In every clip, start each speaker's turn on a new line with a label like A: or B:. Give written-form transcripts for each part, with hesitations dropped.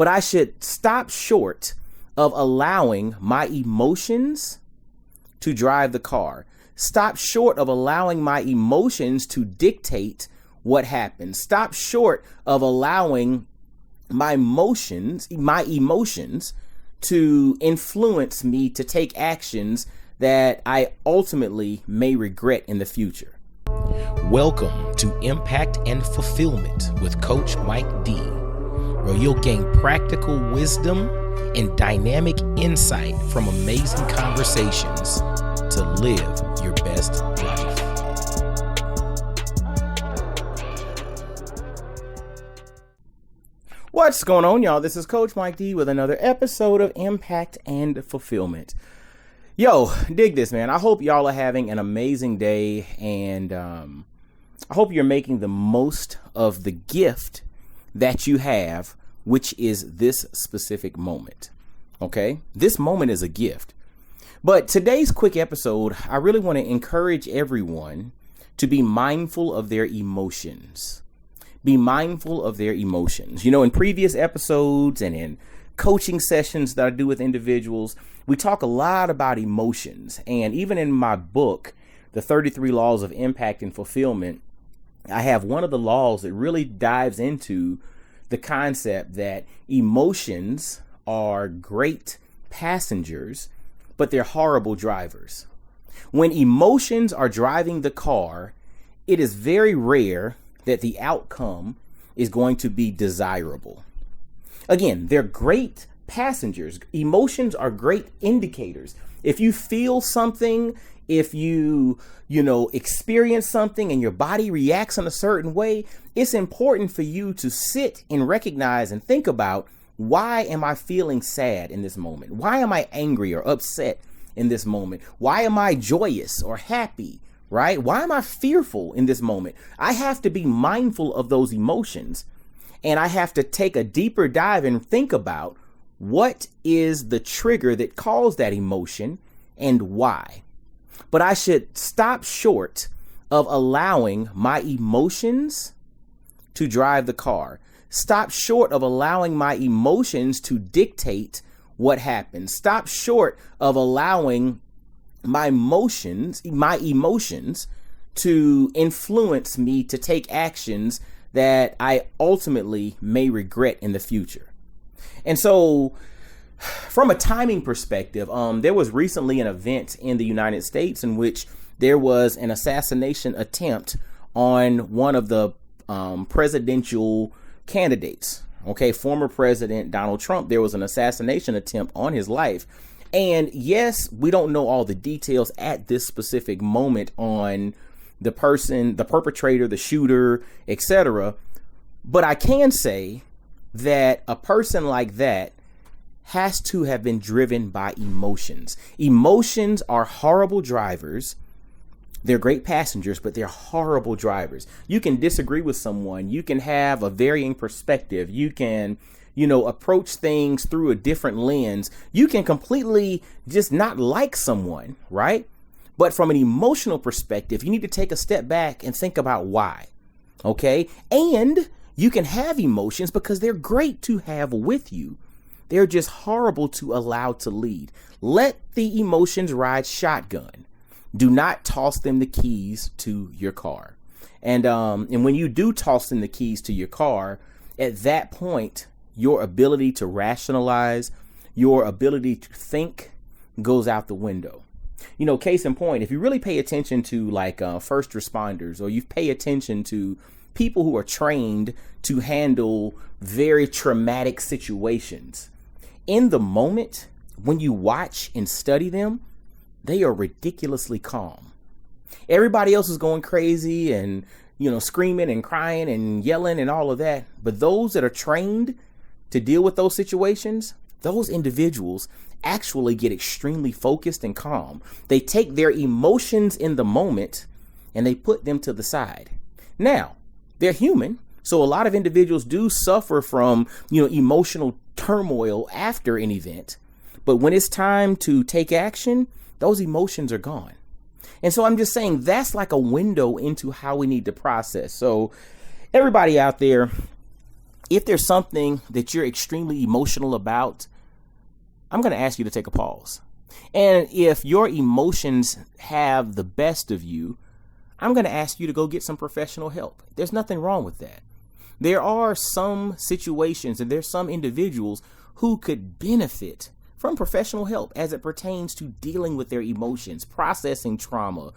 A: but I should stop short of allowing my emotions to drive the car. Stop short of allowing my emotions to dictate what happens. Stop short of allowing my emotions to influence me to take actions that I ultimately may regret in the future.
B: Welcome to Impact and Fulfillment with Coach Mike D, where you'll gain practical wisdom and dynamic insight from amazing conversations to live your best life.
A: What's going on, y'all? This is Coach Mike D with another episode of Impact and Fulfillment. Yo, dig this, man. I hope y'all are having an amazing day, and I hope you're making the most of the gift that you have, which is this specific moment. Okay? This moment is a gift. But today's quick episode, I really want to encourage everyone to be mindful of their emotions. Be mindful of their emotions. You know, in previous episodes and in coaching sessions that I do with individuals, we talk a lot about emotions. And even in my book, The 33 Laws of Impact and Fulfillment, I have one of the laws that really dives into the concept that emotions are great passengers, but they're horrible drivers. When emotions are driving the car, it is very rare that the outcome is going to be desirable. Again, they're great passengers. Emotions are great indicators. If you feel something, if you experience something and your body reacts in a certain way, it's important for you to sit and recognize and think about, why am I feeling sad in this moment? Why am I angry or upset in this moment? Why am I joyous or happy? Right? Why am I fearful in this moment? I have to be mindful of those emotions, and I have to take a deeper dive and think about what is the trigger that caused that emotion and why. But I should stop short of allowing my emotions to drive the car. Stop short of allowing my emotions to dictate what happens. Stop short of allowing my emotions to influence me to take actions that I ultimately may regret in the future. And so from a timing perspective, there was recently an event in the United States in which there was an assassination attempt on one of the presidential candidates. Okay, former President Donald Trump. There was an assassination attempt on his life. And yes, we don't know all the details at this specific moment on the person, the perpetrator, the shooter, etc. But I can say that a person like that has to have been driven by emotions. Emotions are horrible drivers. They're great passengers, but they're horrible drivers. You can disagree with someone. You can have a varying perspective. You can approach things through a different lens. You can completely just not like someone, right? But from an emotional perspective, you need to take a step back and think about why, okay? And you can have emotions because they're great to have with you. They're just horrible to allow to lead. Let the emotions ride shotgun. Do not toss them the keys to your car. And when you do toss them the keys to your car, at that point, your ability to rationalize, your ability to think goes out the window. Case in point, if you really pay attention to first responders, or you pay attention to people who are trained to handle very traumatic situations, in the moment when you watch and study them, they are ridiculously calm. Everybody else is going crazy and, screaming and crying and yelling and all of that. But those that are trained to deal with those situations, those individuals actually get extremely focused and calm. They take their emotions in the moment and they put them to the side. Now, they're human. So a lot of individuals do suffer from, emotional turmoil after an event. But when it's time to take action, those emotions are gone. And so I'm just saying that's like a window into how we need to process. So everybody out there, if there's something that you're extremely emotional about, I'm going to ask you to take a pause. And if your emotions have the best of you, I'm going to ask you to go get some professional help. There's nothing wrong with that. There are some situations and there's some individuals who could benefit from professional help as it pertains to dealing with their emotions, processing trauma,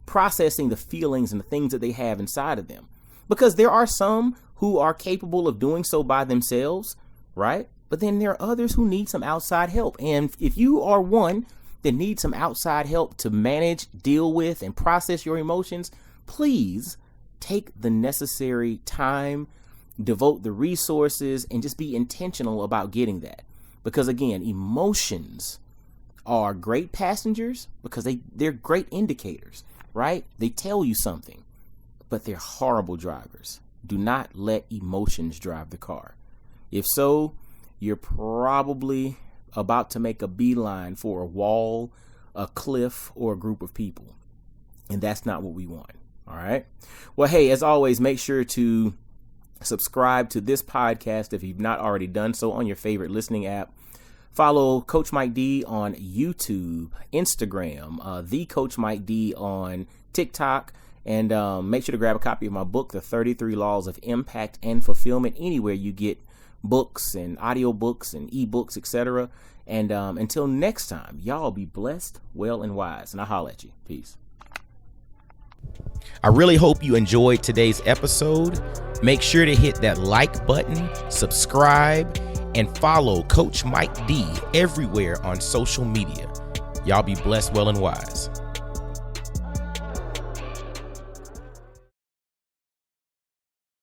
A: processing the feelings and the things that they have inside of them. Because there are some who are capable of doing so by themselves, right? But then there are others who need some outside help. And if you are one that needs some outside help to manage, deal with, and process your emotions, please take the necessary time, devote the resources, and just be intentional about getting that. Because again, emotions are great passengers because they're great indicators, right? They tell you something, but they're horrible drivers. Do not let emotions drive the car. If so, you're probably about to make a beeline for a wall, a cliff, or a group of people. And that's not what we want. All right. Well, hey, as always, make sure to subscribe to this podcast if you've not already done so on your favorite listening app. Follow Coach Mike D on YouTube, Instagram, the Coach Mike D on TikTok, and make sure to grab a copy of my book, The 33 Laws of Impact and Fulfillment, anywhere you get books and audiobooks and ebooks, etc. And until next time, y'all be blessed, well, and wise. And I'll holler at you. Peace.
B: I really hope you enjoyed today's episode. Make sure to hit that like button, subscribe, and follow Coach Mike D everywhere on social media. Y'all be blessed, well, and wise.